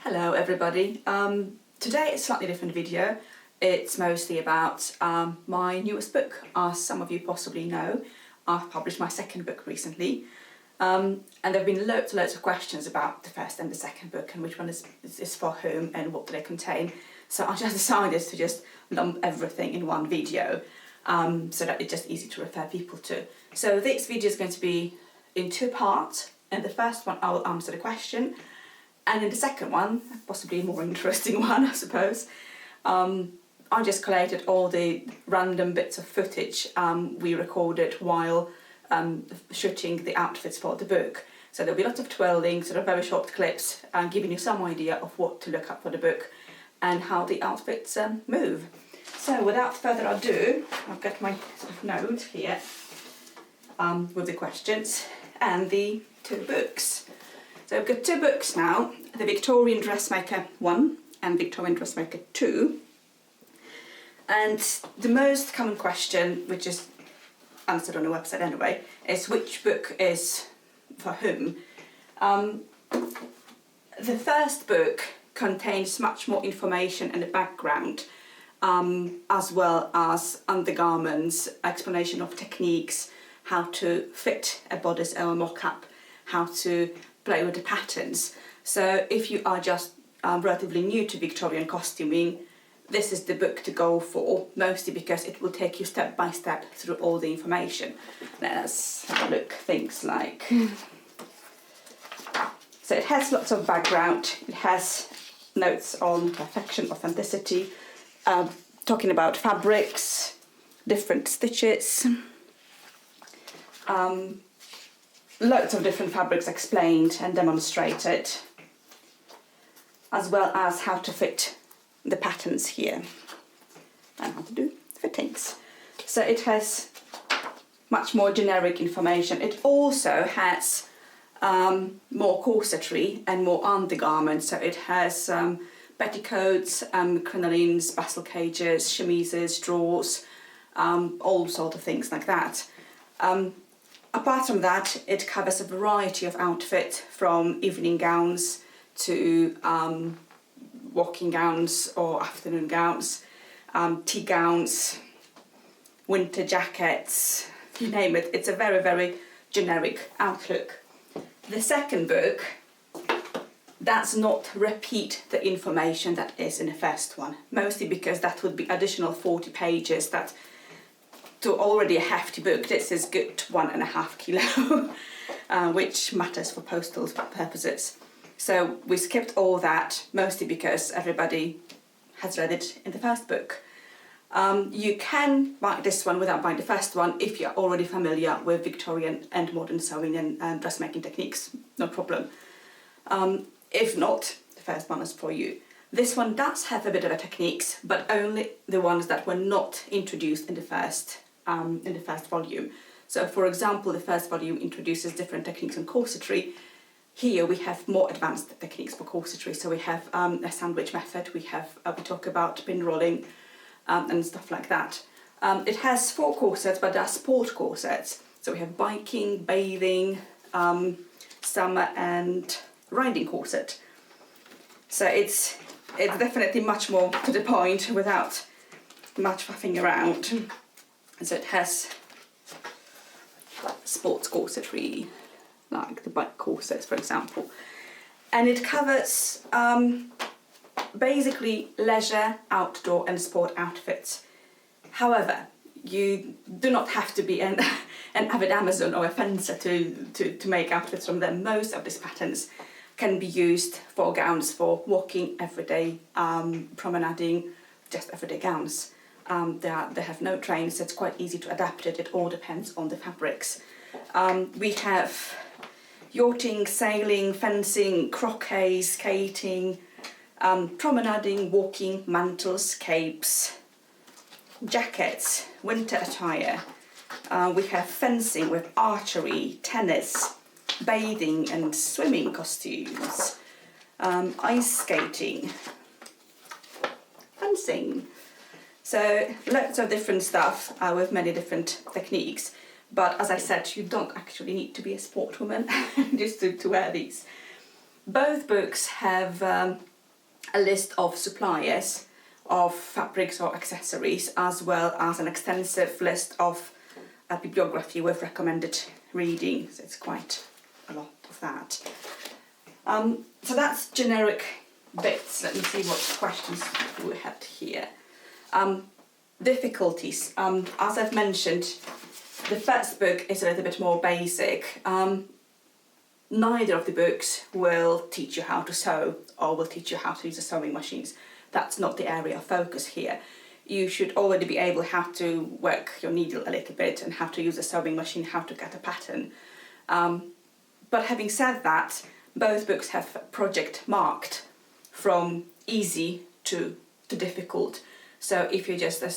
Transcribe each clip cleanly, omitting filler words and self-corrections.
Hello everybody. Today it's a slightly different video. It's mostly about my newest book. As some of you possibly know, I've published my second book recently, and there have been loads of questions about the first and the second book and which one is for whom and what do they contain. So I just decided to just lump everything in one video so that it's just easy to refer people to. So this video is going to be in two parts. In the first one I will answer the question, and in the second one, possibly a more interesting one I suppose, I just collated all the random bits of footage we recorded while shooting the outfits for the book. So there'll be lots of twirling, sort of very short clips, giving you some idea of what to look up for the book and how the outfits move. So without further ado, I've got my sort of note here with the questions and the two books. So I've got two books now, the Victorian Dressmaker 1 and Victorian Dressmaker 2. And the most common question, which is answered on the website anyway, is which book is for whom. The first book contains much more information and a background, as well as undergarments, explanation of techniques, how to fit a bodice or a mock-up, how to play with the patterns. So if you are just relatively new to Victorian costuming, this is the book to go for, mostly because it will take you step by step through all the information. Let's have a look. Things like... So it has lots of background, it has notes on perfection, authenticity, talking about fabrics, different stitches, loads of different fabrics explained and demonstrated, as well as how to fit the patterns here and how to do fittings. So it has much more generic information. It also has more corsetry and more undergarments. So it has petticoats, crinolines, bustle cages, chemises, drawers, all sorts of things like that. Apart from that, it covers a variety of outfits, from evening gowns to walking gowns or afternoon gowns, tea gowns, winter jackets, you name it. It's a very, very generic outlook. The second book does not repeat the information that is in the first one, mostly because that would be additional 40 pages that, to already a hefty book, this is good 1.5 kilo, which matters for postal purposes. So we skipped all that, mostly because everybody has read it in the first book. You can buy this one without buying the first one if you're already familiar with Victorian and modern sewing and dressmaking techniques, no problem. If not, the first one is for you. This one does have a bit of a techniques, but only the ones that were not introduced in the first volume. So for example, the first volume introduces different techniques on corsetry. Here we have more advanced techniques for corsetry. So we have a sandwich method, we talk about pin rolling and stuff like that. It has 4 corsets, but they're sport corsets. So we have biking, bathing, summer and riding corset. So it's definitely much more to the point without much faffing around. So it has sports corsetry, like the bike corsets, for example. And it covers basically leisure, outdoor and sport outfits. However, you do not have to be an avid Amazon or a fencer to make outfits from them. Most of these patterns can be used for gowns for walking, everyday, promenading, just everyday gowns. They have no trains, so it's quite easy to adapt it. It all depends on the fabrics. We have yachting, sailing, fencing, croquet, skating, promenading, walking, mantles, capes, jackets, winter attire. We have fencing with archery, tennis, bathing and swimming costumes, ice skating, fencing. So lots of different stuff with many different techniques. But as I said, you don't actually need to be a sportwoman just to wear these. Both books have a list of suppliers of fabrics or accessories, as well as an extensive list of bibliography with recommended reading. So it's quite a lot of that. So that's generic bits. Let me see what questions we had here. Difficulties. As I've mentioned, the first book is a little bit more basic. Neither of the books will teach you how to sew or will teach you how to use the sewing machines. That's not the area of focus here. You should already be able how to work your needle a little bit and how to use a sewing machine, how to get a pattern. But having said that, both books have project marked from easy to difficult. So if you're just a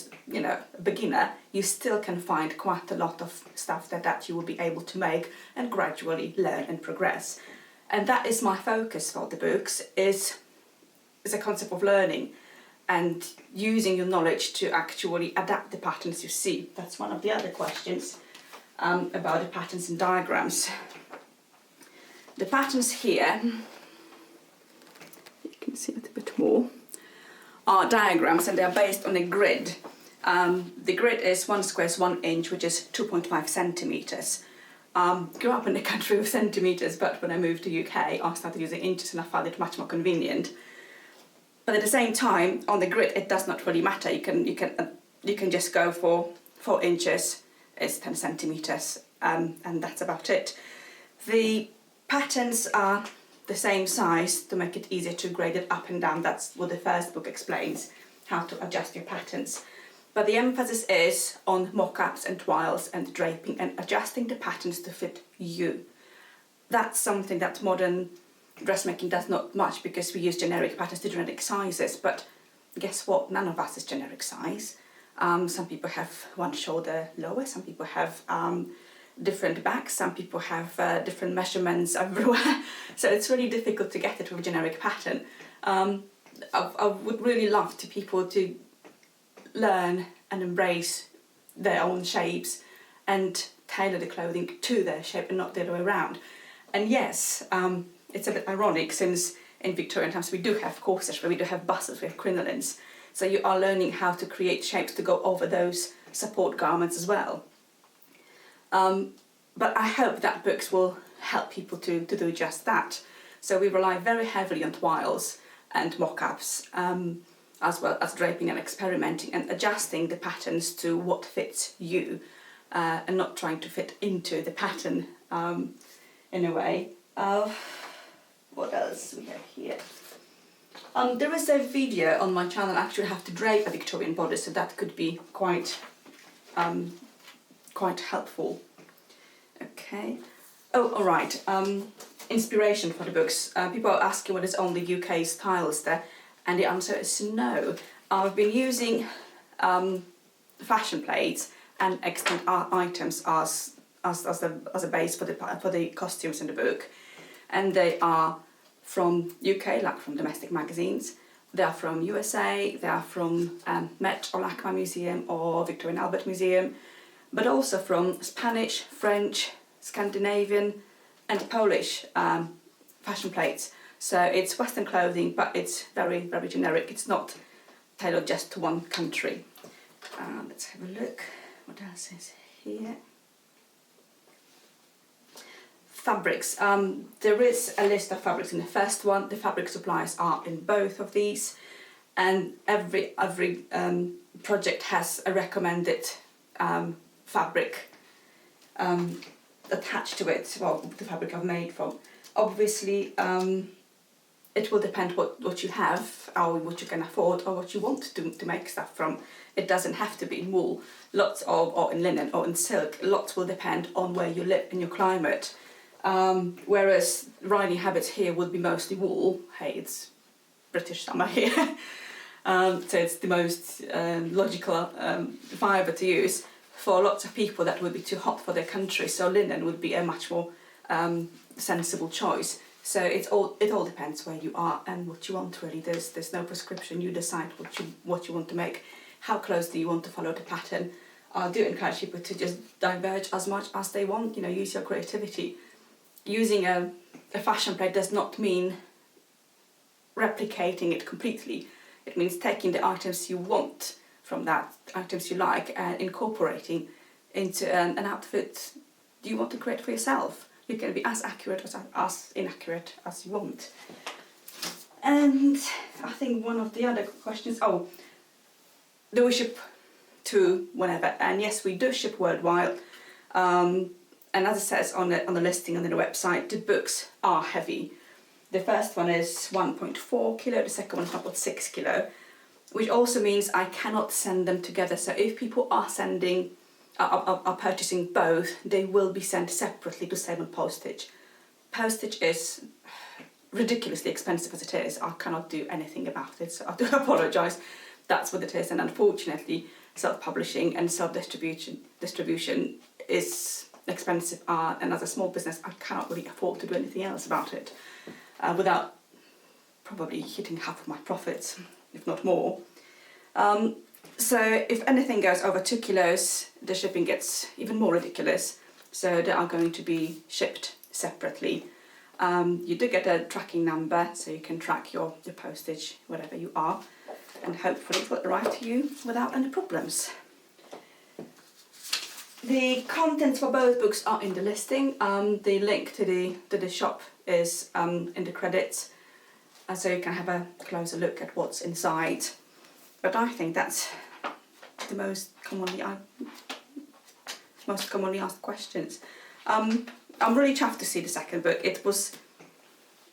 beginner, you still can find quite a lot of stuff that you will be able to make and gradually learn and progress. And that is my focus for the books, is a concept of learning and using your knowledge to actually adapt the patterns you see. That's one of the other questions about the patterns and diagrams. The patterns here, you can see it a bit more, are diagrams, and they are based on a grid. The grid is 1 square is 1 inch, which is 2.5 centimetres. Grew up in the country with centimetres, but when I moved to UK, I started using inches and I found it much more convenient. But at the same time, on the grid, it does not really matter. You can just go for 4 inches, it's 10 centimetres, and that's about it. The patterns are the same size to make it easier to grade it up and down. That's what the first book explains, how to adjust your patterns. But the emphasis is on mock-ups and toiles and draping and adjusting the patterns to fit you. That's something that modern dressmaking does not much, because we use generic patterns to generic sizes, but guess what? None of us is generic size. Some people have one shoulder lower, some people have different backs, some people have different measurements everywhere. So it's really difficult to get it with a generic pattern. I would really love to people to learn and embrace their own shapes and tailor the clothing to their shape and not the other way around. And yes, it's a bit ironic, since in Victorian times we do have corsets, where we do have bustles, we have crinolines. So you are learning how to create shapes to go over those support garments as well. But I hope that books will help people to do just that. So we rely very heavily on toiles and mock-ups, as well as draping and experimenting and adjusting the patterns to what fits you, and not trying to fit into the pattern in a way. What else we have here? There is a video on my channel actually how to drape a Victorian bodice, so that could be quite helpful. Okay. Oh, all right. Inspiration for the books. People are asking what is only UK styles there, and the answer is no. I've been using fashion plates and extant items as a base for the costumes in the book, and they are from UK, like from domestic magazines. They are from USA. They are from Met or LACMA Museum or Victorian Albert Museum, but also from Spanish, French, Scandinavian, and Polish fashion plates. So it's Western clothing, but it's very, very generic. It's not tailored just to one country. Let's have a look. What else is here? Fabrics. There is a list of fabrics in the first one. The fabric supplies are in both of these, and every project has a recommended fabric attached to it, well, the fabric I've made from. Obviously, it will depend what you have, or what you can afford, or what you want to make stuff from. It doesn't have to be in wool, or in linen, or in silk. Lots will depend on where you live in your climate. Whereas riding habits here would be mostly wool. Hey, it's British summer here. So it's the most logical fibre to use. For lots of people that would be too hot for their country, so linen would be a much more sensible choice. So it all depends where you are and what you want, really. There's no prescription. You decide what you want to make. How close do you want to follow the pattern? I do encourage people to just diverge as much as they want, use your creativity. Using a fashion plate does not mean replicating it completely. It means taking the items you want from that, items you like, and incorporating into an outfit you want to create for yourself. You can be as accurate as inaccurate as you want. And I think one of the other questions, do we ship to whenever? And yes, we do ship worldwide. And as it says on the listing on the website, the books are heavy. The first one is 1.4 kilo, the second one is 1.6 kilo, which also means I cannot send them together. So if people are purchasing both, they will be sent separately to save on postage. Postage is ridiculously expensive as it is. I cannot do anything about it, so I do apologise. That's what it is, and unfortunately, self-publishing and distribution is expensive, and as a small business, I cannot really afford to do anything else about it without probably hitting half of my profits, if not more. So if anything goes over 2 kilos, the shipping gets even more ridiculous. So they are going to be shipped separately. You do get a tracking number, so you can track your postage wherever you are, and hopefully it will arrive to you without any problems. The contents for both books are in the listing. The link to the shop is in the credits, so you can have a closer look at what's inside. But I think that's the most commonly asked questions. I'm really chuffed to see the second book. It was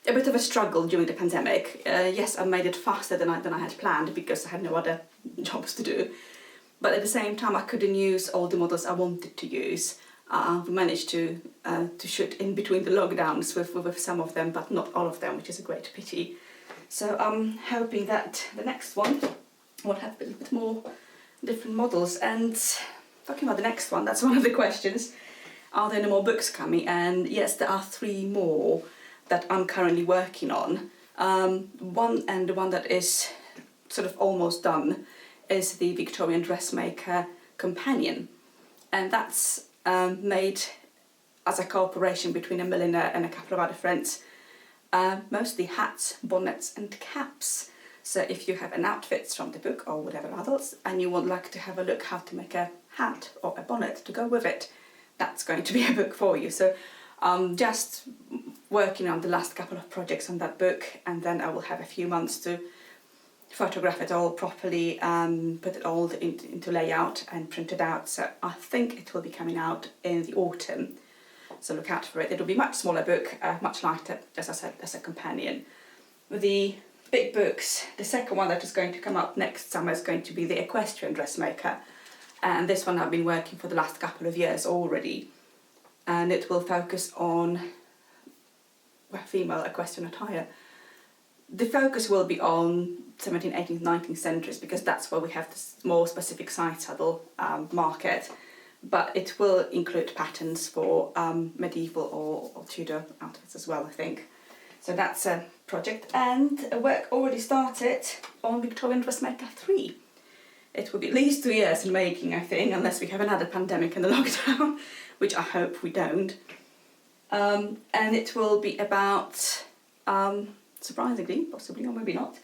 a bit of a struggle during the pandemic. Yes, I made it faster than I had planned because I had no other jobs to do. But at the same time, I couldn't use all the models I wanted to use. We managed to shoot in between the lockdowns with some of them, but not all of them, which is a great pity. So I'm hoping that the next one will have a little bit more different models. And talking about the next one, that's one of the questions. Are there any more books coming? And yes, there are 3 more that I'm currently working on. The one that is sort of almost done is the Victorian Dressmaker companion. And that's made as a cooperation between a milliner and a couple of other friends. Mostly hats, bonnets and caps. So if you have an outfit from the book or whatever others, and you would like to have a look how to make a hat or a bonnet to go with it, that's going to be a book for you. So just working on the last couple of projects on that book, and then I will have a few months to photograph it all properly, put it all into layout and print it out. So I think it will be coming out in the autumn. So look out for it. It'll be a much smaller book, much lighter, as I said, as a companion. With the big books, the second one that is going to come up next summer is going to be the Equestrian Dressmaker. And this one I've been working for the last couple of years already. And it will focus on female equestrian attire. The focus will be on 17th, 18th, 19th centuries, because that's where we have this more specific side saddle market. But it will include patterns for medieval or Tudor outfits as well, I think. So that's a project, and work already started on Victorian Dressmaker 3. It will be at least 2 years in making, I think, unless we have another pandemic and a lockdown, which I hope we don't. And it will be about, surprisingly, possibly or maybe not,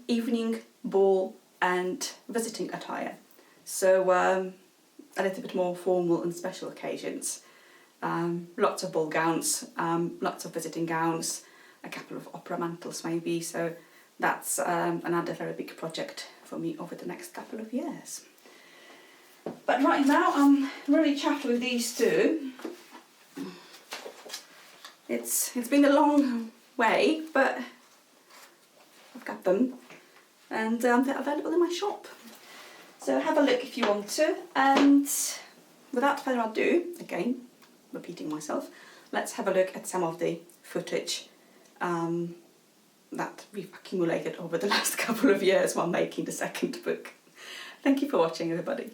evening, ball and visiting attire. So a little bit more formal and special occasions. Lots of ball gowns, lots of visiting gowns, a couple of opera mantles maybe. So that's another very big project for me over the next couple of years. But right now I'm really chuffed with these two. It's been a long way, but I've got them, and they're available in my shop. So have a look if you want to, and without further ado, again, repeating myself, let's have a look at some of the footage that we've accumulated over the last couple of years while making the second book. Thank you for watching, everybody.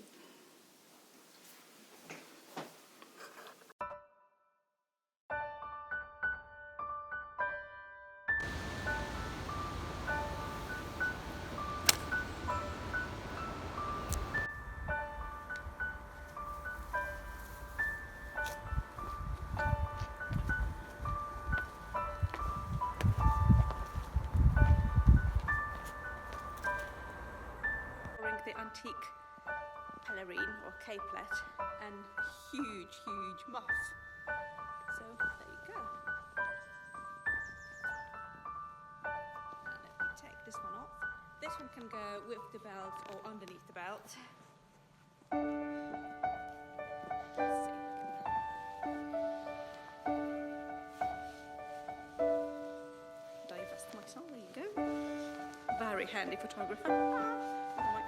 antique pelerine or capelet and a huge, huge muff. So there you go. Now let me take this one off. This one can go with the belt or underneath the belt. Let's see. Divest myself, there you go. Very handy photographer. Oh my.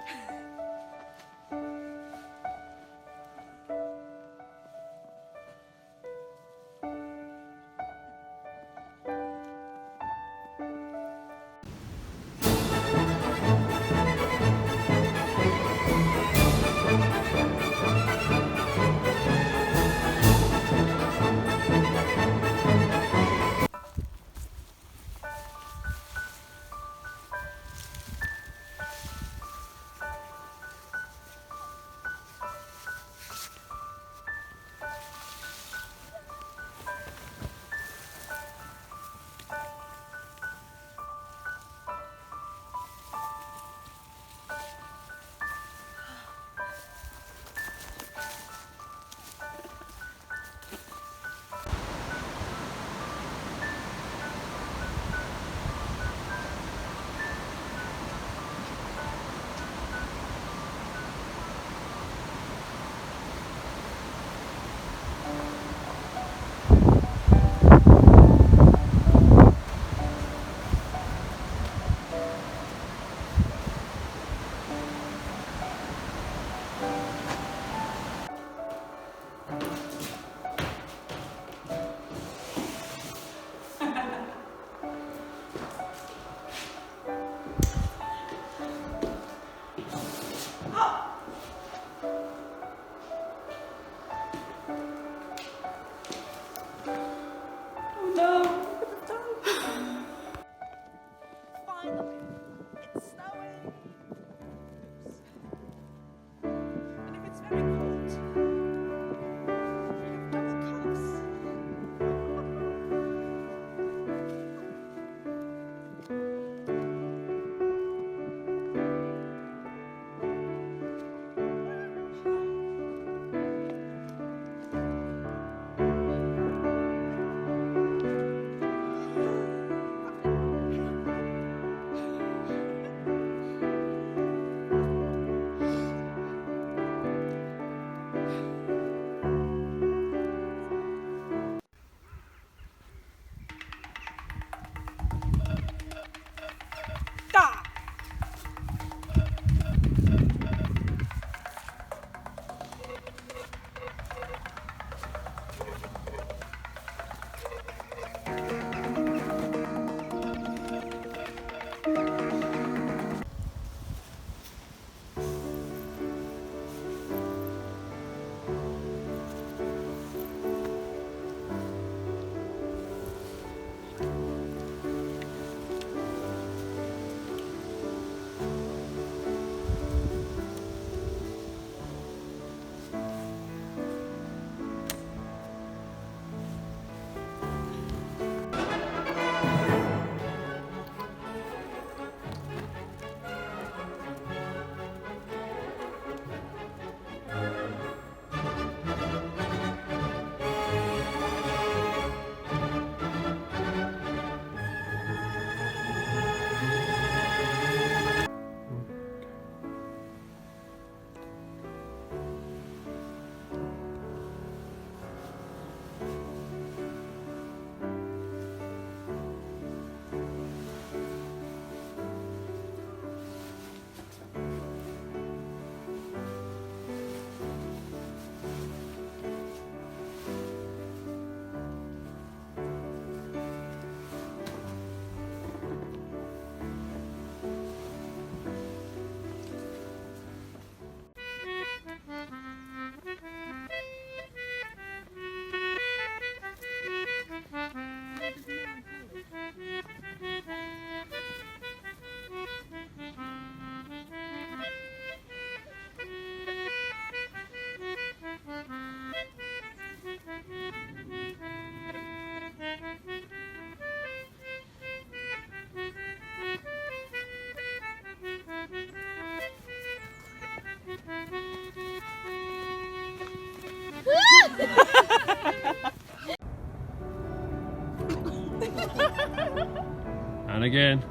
And again.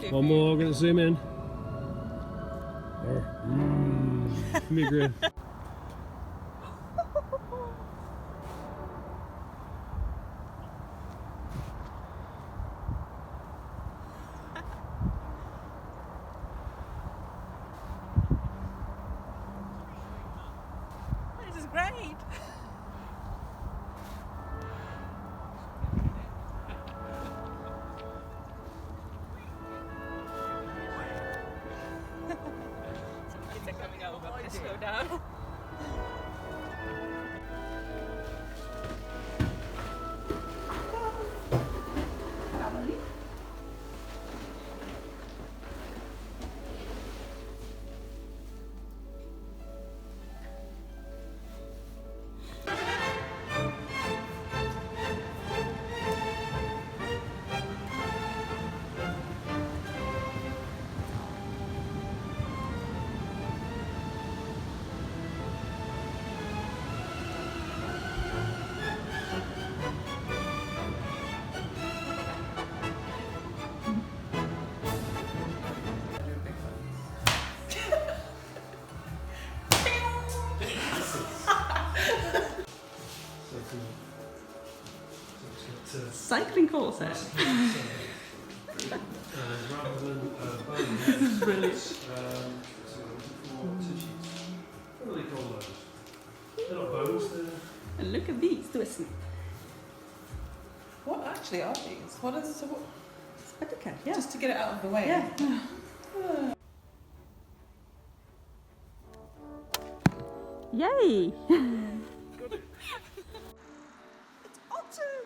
One more, I'm going to zoom in. Give me a grin. This is great. Some kids are coming over. I'm going to slow down. Cycling course. Rather than bones, this is brilliant. What do they call those? They're not bones, they're... And look at these twists. What actually are these? What is it? Okay, yeah. Just to get it out of the way. Yeah. Yay! It's autumn.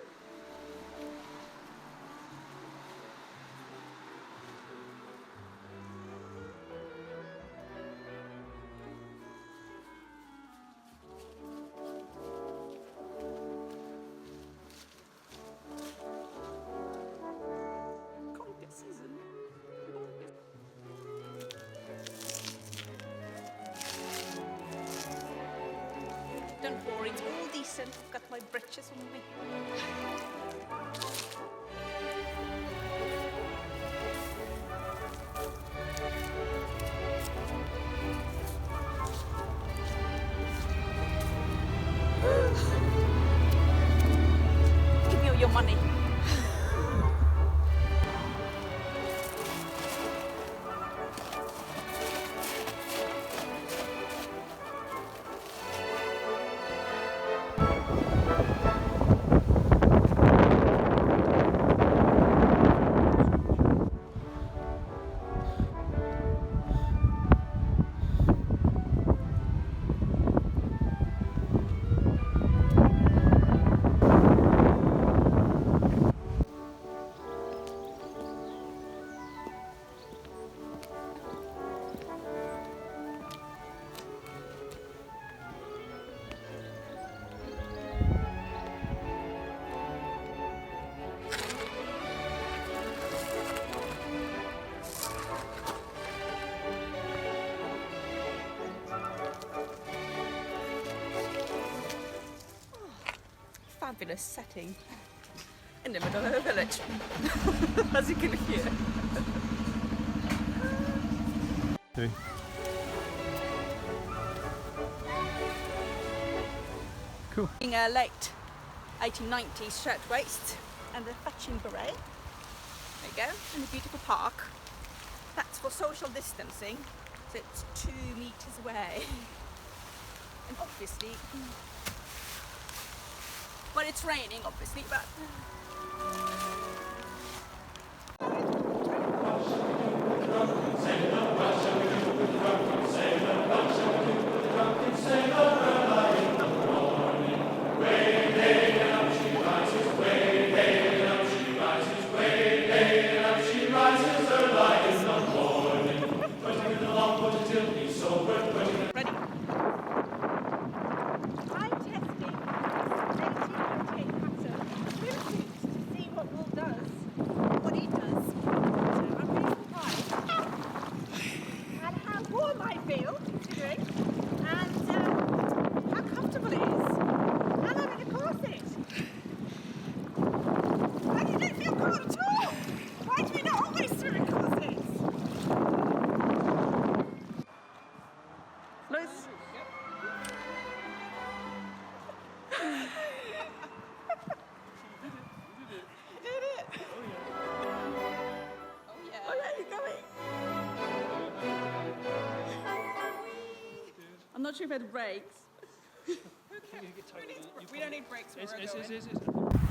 Conquer season. Don't worry, it's all decent. I've got my britches on me. Give me all your money. Fabulous setting in the middle of a village, as you can hear. Okay. Cool. Being a late 1890s shirt waist and a fetching beret. There you go, in a beautiful park. That's for social distancing, so it's 2 meters away. And obviously, well, it's raining, obviously, but. Ready? I'm testing 1898 pattern. We'll see what will Loose. Did it? Oh yeah. Oh yeah, you're going. I'm not sure if it breaks. We don't need brakes when we're going. It's